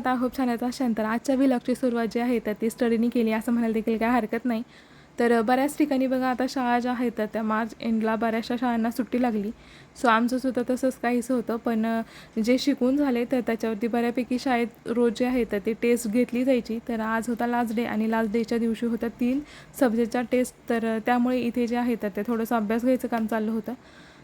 आहेत? खूप छान आहेत अशांत. तर आजच्या व्लॉगची सुरुवात जी आहे तर ती स्टडीने केली असं म्हणायला देखील काय हरकत नाही. तर बऱ्याच ठिकाणी बघा आता शाळा ज्या आहेत तर त्या मार्च एंडला बऱ्याचशा शाळांना सुट्टी लागली. सो आमचंसुद्धा तसंच काहीसं होतं. पण जे शिकून झाले तर त्याच्यावरती बऱ्यापैकी शाळेत रोज जे आहे तर ती टेस्ट घेतली जायची. तर आज होता लास्ट डे आणि लास्ट डेच्या दिवशी होत्या 3 सब्जेक्टच्या टेस्ट. तर त्यामुळे इथे जे आहे तर ते थोडंसं अभ्यास घ्यायचं काम चाललं होतं.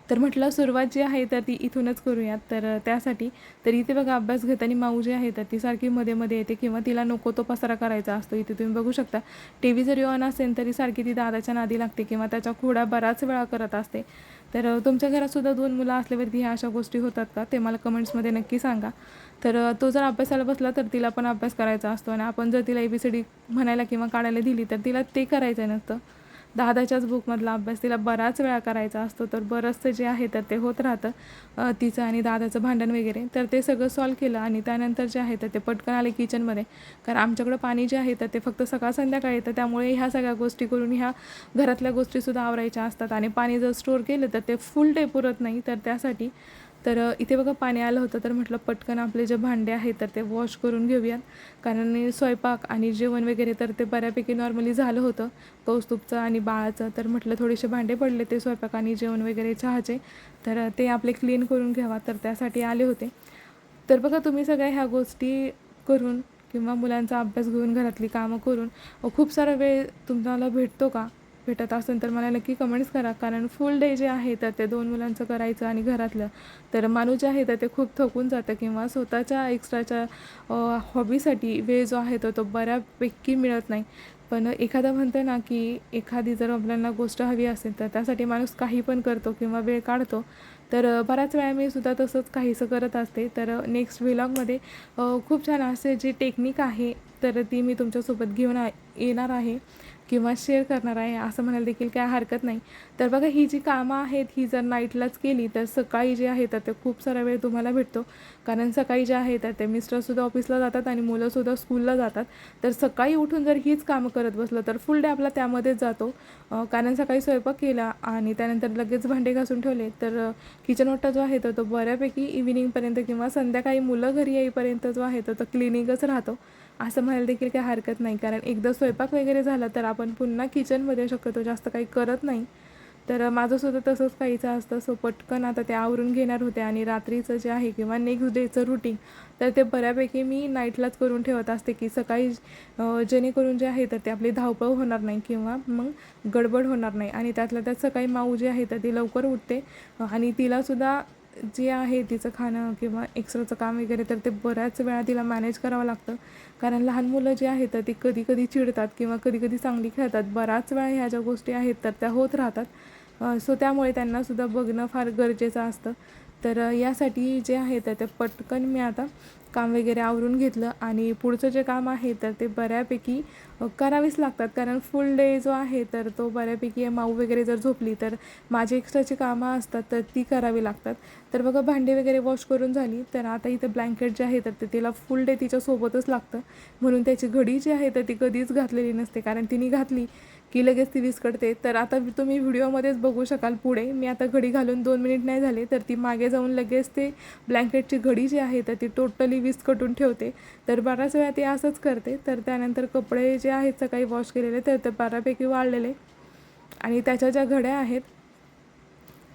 तर म्हटलं सुरुवात जी आहे तर ती इथूनच करूयात. तर त्यासाठी तर इथे बघा अभ्यास घेताना माऊ जी आहे तर ती सारखी मध्ये मध्ये येते किंवा तिला नको तो पसारा करायचा असतो. इथे तुम्ही बघू शकता टी व्ही जरी ऑन असेल तरी सारखी ती दादाच्या नादी लागते किंवा त्याच्या खोड्या बराच वेळा करत असते. तर तुमच्या घरातसुद्धा 2 मुलं असल्यावरती ह्या अशा गोष्टी होतात का ते मला कमेंट्समध्ये नक्की सांगा. तर तो जर अभ्यासाला बसला तर तिला पण अभ्यास करायचा असतो आणि आपण जर तिला ABCD म्हणायला किंवा काढायला दिली तर तिला ते करायचं नसतं. दादाच्याच बुकमधला अभ्यास तिला बराच वेळा करायचा असतो. तर बरंचसं जे आहे तर ते होत राहतं तिचं आणि दादाचं भांडण वगैरे. तर ते सगळं सॉल्व केलं आणि त्यानंतर जे आहे तर ते पटकन आले किचनमध्ये. कारण आमच्याकडं पाणी जे आहे तर ते फक्त सकाळ संध्याकाळी येतं. त्यामुळे ह्या सगळ्या गोष्टी करून ह्या घरातल्या गोष्टीसुद्धा आवरायच्या असतात आणि पाणी जर स्टोअर केलं तर ते फुल डे पुरत नाही. तर त्यासाठी तर इथे बघा पाणी आलं होतं. तर म्हटलं पटकन आपले जे भांडे आहेत तर ते वॉश करून घेऊयात. कारण स्वयंपाक आणि जेवण वगैरे तर ते बऱ्यापैकी नॉर्मली झालं होतं कौस्तुभचं आणि बाळाचं. तर म्हटलं थोडेसे भांडे पडले ते स्वयंपाक आणि जेवण वगैरे चहाचे. तर ते आपले क्लीन करून घ्यावा. तर त्यासाठी आले होते. तर बघा तुम्ही सगळ्या ह्या गोष्टी करून किंवा मुलांचा अभ्यास घेऊन घरातली कामं करून खूप सारा वेळ तुम्हाला भेटतो का? भेटत असेल तर मला नक्की कमेंट्स करा. कारण फुल डे जे आहे तर ते 2 मुलांचं करायचं आणि घरातलं तर माणूस जे आहे तर ते खूप थकून जातं किंवा स्वतःच्या एक्स्ट्राच्या हॉबीसाठी वेळ जो आहे तो बऱ्यापैकी मिळत नाही. पण एखादा म्हणतं ना की एखादी जर आपल्याला गोष्ट हवी असेल तर त्यासाठी माणूस काही पण करतो किंवा वेळ काढतो. तर बऱ्याच वेळा मी सुद्धा तसंच काहीसं करत असते. तर नेक्स्ट व्लॉगमध्ये खूप छान असे जी टेक्निक आहे तर ती मी तुमच्यासोबत घेऊन येणार आहे किंवा शेअर करणार आहे असं म्हणायला देखील काय हरकत नाही. तर बघा ही जी कामं आहेत ही जर नाईटलाच केली तर सकाळी जे आहे तर ते खूप सारा वेळ तुम्हाला भेटतो. कारण सकाळी जे आहे तर ते मिस्टरसुद्धा ऑफिसला जातात आणि मुलंसुद्धा स्कूलला जातात. तर सकाळी उठून जर हीच कामं करत बसलं तर फुल डे आपला त्यामध्येच जातो. कारण सकाळी स्वयंपाक केला आणि त्यानंतर लगेच भांडे घासून ठेवले तर किचन ओटा जो आहे तर तो बऱ्यापैकी इव्हिनिंगपर्यंत किंवा संध्याकाळी मुलं घरी येईपर्यंत जो आहे तो क्लिनिकच राहतो असं म्हणायला देखील काही हरकत नाही. कारण एकदा स्वयंपाक वगैरे झाला तर आपण पुन्हा किचनमध्ये शक्यतो जास्त काही करत नाही. तर माझंसुद्धा तसंच काहीचं असतं. सो पटकन आता ते आवरून घेणार होते आणि रात्रीचं जे आहे किंवा नेक्स्ट डेचं रुटीन तर ते बऱ्यापैकी मी नाईटलाच करून ठेवत असते की सकाळी जेणेकरून जे आहे तर ते आपली धावपळ होणार नाही किंवा मग गडबड होणार नाही. आणि त्यातल्या त्यात सकाळी माऊ जी आहे तर ती लवकर उठते आणि तिलासुद्धा जे आहे तिचं खाणं किंवा एक्स्ट्राचं काम वगैरे तर ते बऱ्याच वेळा तिला मॅनेज करावं लागतं. कारण लहान मुलं जी आहेत तर ती कधी कधी चिडतात किंवा कधी कधी चांगली खेळतात. बऱ्याच वेळा ह्या ज्या गोष्टी आहेत तर त्या होत राहतात. सो त्यामुळे त्यांनासुद्धा बघणं फार गरजेचं असतं. तर यासाठी जे आहे तर ते पटकन मी आता काम वगैरे आवरून घेतलं आणि पुढचं जे काम आहे तर ते बऱ्यापैकी करावीच लागतात. कारण फुल डे जो आहे तर तो बऱ्यापैकी माऊ वगैरे जर झोपली तर माझी एक्स्ट्राची कामं असतात तर ती करावी लागतात. तर बघा भांडी वगैरे वॉश करून झाली. तर आता इथं ब्लँकेट जे आहे तर ते तिला फुल डे तिच्यासोबतच लागतं. म्हणून त्याची घडी जी आहे तर ती कधीच घातलेली नसते. कारण तिने घातली की लगेच ती विस्कटते. तर आता तुम्ही व्हिडिओमध्येच बघू शकाल पुढे मी आता घडी घालून 2 मिनिट नाही झाले तर ती मागे जाऊन लगेच ते ब्लँकेटची घडी जी आहे तर ती टोटली विस्कटून ठेवते. तर बऱ्याच वेळा ती असंच करते. तर त्यानंतर कपडे जे आहेत सकाळी वॉश केलेले तर ते बऱ्यापैकी वाळलेले आणि त्याच्या ज्या घड्या आहेत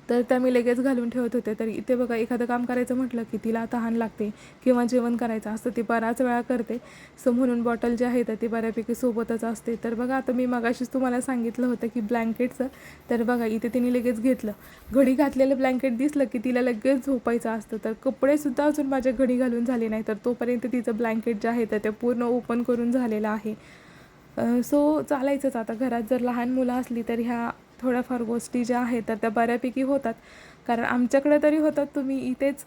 तर त्या मी लगेच घालून ठेवत होते. तर इथे बघा एखादं काम करायचं म्हटलं की तिला तहान लागते किंवा जेवण करायचं असतं ती बऱ्याच वेळा करते. सो म्हणून बॉटल जी आहे तर ती बऱ्यापैकी सोबतच असते. तर बघा आता मी मगाशीच तुम्हाला सांगितलं होतं की ब्लँकेटचं तर बघा इथे तिने लगेच घेतलं. घडी घातलेलं ब्लँकेट दिसलं की तिला लगेच झोपायचं असतं. तर कपडेसुद्धा अजून माझ्या घडी घालून झाले नाही तर तोपर्यंत तिचं ब्लँकेट जे आहे तर ते पूर्ण ओपन करून झालेलं आहे. सो चालायचंच. आता घरात जर लहान मुलं असली तर ह्या थोड्याफार गोष्टी ज्या आहेत तर त्या बऱ्यापैकी होतात. कारण आमच्याकडे तरी होतात. तुम्ही इथेच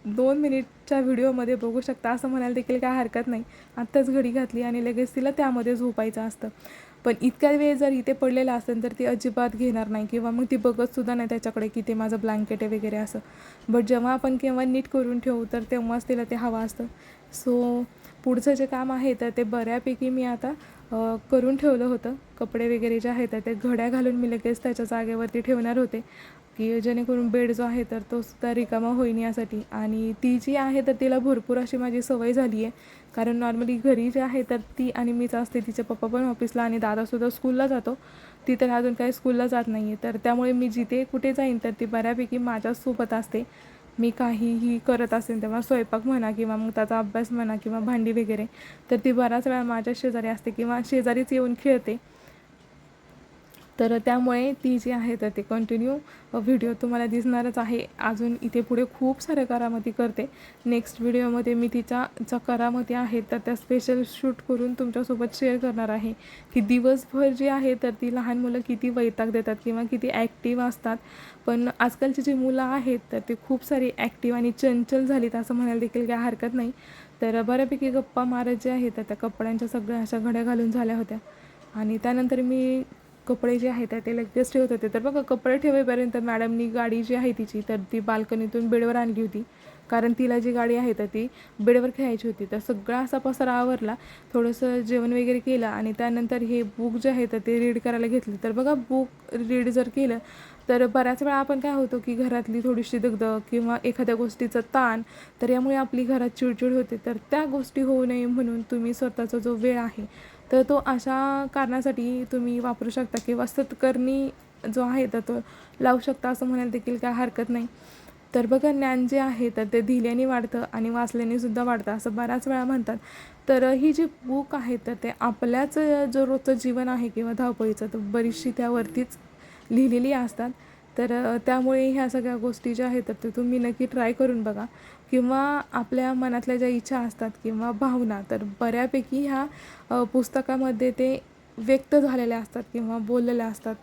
2 मिनिटच्या व्हिडिओमध्ये बघू शकता असं म्हणायला देखील काय हरकत नाही. आत्ताच घडी घातली आणि लगेच तिला त्यामध्ये झोपायचं असतं. पण इतक्या वेळ जर इथे पडलेला असेल तर ती अजिबात घेणार नाही किंवा मग ती बघतसुद्धा नाही त्याच्याकडे की ते माझं ब्लँकेट आहे वगैरे असं. बट जेव्हा आपण केव्हा नीट करून ठेवू तर तेव्हाच तिला ते हवं असतं. सो पुढचं जे काम आहे तर ते बऱ्यापैकी मी आता करून ठेवलं होतं. कपडे वगैरे जे आहेत तर ते घड्या घालून मी लगेच त्याच्या जागेवरती ठेवणार होते की जेणेकरून बेड जो आहे तर तो सुद्धा रिकामा होईन यासाठी. आणि ती जी आहे तर तिला भरपूर अशी माझी सवय झाली आहे, कारण नॉर्मली घरी जे आहे तर ती आणि मीच असते. तिचे पप्पा पण ऑफिसला आणि दादासुद्धा स्कूलला जातो. ती तर अजून काही स्कूलला जात नाही आहे. तर त्यामुळे मी जिथे कुठे जाईन तर ती बऱ्यापैकी माझ्यासोबत असते. मी काहीही करत असेल तेव्हा स्वयंपाक म्हणा किंवा मग त्याचा अभ्यास म्हणा किंवा भांडी वगैरे, तर ती बराच वेळा माझ्या शेजारी असते किंवा शेजारीच येऊन खेळते. तर त्यामुळे ती जी आहे तर ते कंटिन्यू व्हिडिओ तुम्हाला दिसणारच आहे. अजून इथे पुढे खूप साऱ्या करामती करते. नेक्स्ट व्हिडिओमध्ये मी तिच्या ज्या करामती आहेत तर त्या स्पेशल शूट करून तुमच्यासोबत शेअर करणार आहे, की दिवसभर जी आहे तर ती लहान मुलं किती वैताग देतात किंवा किती ॲक्टिव्ह असतात. पण आजकालची जी मुलं आहेत तर ती खूप सारी ॲक्टिव्ह आणि चंचल झालीत असं म्हणायला देखील काही हरकत नाही. तर बऱ्यापैकी गप्पा मारत जे आहेत तर त्या कपड्यांच्या सगळ्या अशा घड्या घालून झाल्या होत्या. आणि त्यानंतर मी कपडे जे आहेत ते लगेच ठेवत होते. तर बघा, कपडे ठेवेपर्यंत मॅडमनी गाडी जी आहे तिची तर ती बाल्कनीतून बेडवर आणली होती, कारण तिला जी गाडी आहे तर ती बेडवर खेळायची होती. तर सगळा असा पसारा आवरला, थोडंसं जेवण वगैरे केलं आणि त्यानंतर हे बुक जे आहे तर ते रीड करायला घेतले. तर बघा, बुक रीड जर केलं तर बऱ्याच वेळा आपण काय होतो की घरातली थोडीशी दगदग किंवा एखाद्या गोष्टीचं ताण, तर यामुळे आपली घरात चिडचिड होते. तर त्या गोष्टी होऊ नये म्हणून तुम्ही स्वतःचा जो वेळ आहे तर तो अशा कारणासाठी तुम्ही वापरू शकता किंवा सत्कारणी जो आहे तर तो लावू शकता असं म्हणायला देखील काय हरकत नाही. तर बघा, ज्ञान जे आहे तर ते दिल्याने वाढतं आणि वाचल्याने सुद्धा वाढतं असं बऱ्याच वेळा म्हणतात. तर ही जी बुक आहे तर ते आपल्याच जो रोजचं जीवन आहे किंवा धावपळीचं तर बरीचशी त्यावरतीच लिहिलेली असतात. तर त्यामुळे ह्या सगळ्या गोष्टी ज्या आहेत तर ते तुम्ही नक्की ट्राय करून बघा. किंवा आपल्या मनातल्या ज्या इच्छा असतात किंवा भावना तर बऱ्यापैकी ह्या पुस्तकामध्ये ते व्यक्त झालेल्या असतात किंवा बोललेल्या असतात.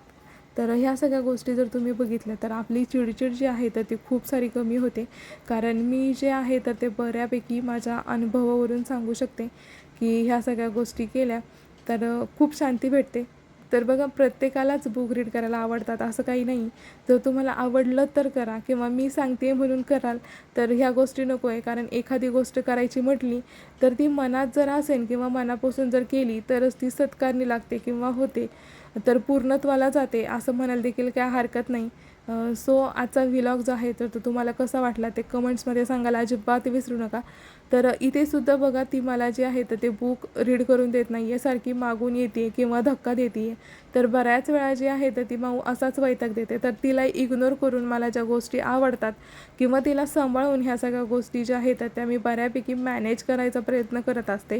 तर ह्या सगळ्या गोष्टी जर तुम्ही बघितल्या तर आपली चिडचिड जी आहे तर ती खूप सारी कमी होते. कारण मी जे आहे तर ते बऱ्यापैकी माझ्या अनुभवावरून सांगू शकते की ह्या सगळ्या गोष्टी केल्या तर खूप शांती भेटते. तर बघा, प्रत्येकालाच बुक रीड करायला आवडतात असं काही नाही. जर तुम्हाला आवडलं तर करा किंवा मी सांगते म्हणून कराल तर ह्या गोष्टी नको आहे. कारण एखादी गोष्ट करायची म्हटली तर ती मनात जर असेल किंवा मनापासून जर केली तरच ती सत्कारणी लागते किंवा होते, तर पूर्णत्वाला जाते असं म्हणायला देखील काय हरकत नाही. सो आजचा व्हिलॉग जो आहे तर तो तुम्हाला कसा वाटला ते कमेंट्समध्ये सांगायला अजिबात विसरू नका. तर इथेसुद्धा बघा, ती मला जे आहे तर ते बुक रीड करून देत नाही आहे, सारखी मागून येते किंवा धक्का देते आहे. तर बऱ्याच वेळा जी आहे तर ती माऊ असाच वैताग देते. तर तिला इग्नोर करून मला ज्या गोष्टी आवडतात किंवा तिला सांभाळून ह्या सगळ्या गोष्टी ज्या आहेत तर त्या मी बऱ्यापैकी मॅनेज करायचा प्रयत्न करत असते.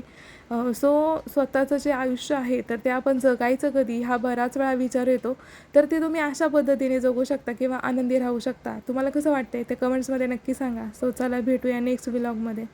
सो स्वतःचं जे आयुष्य आहे तर ते आपण जगायचं कधी हा बराच वेळा विचार येतो. तर ते तुम्ही अशा पद्धतीने जगू शकता किंवा आनंदी राहू शकता. तुम्हाला कसं वाटतंय ते कमेंट्समध्ये नक्की सांगा. सो चला, भेटूया नेक्स्ट व्लॉगमध्ये.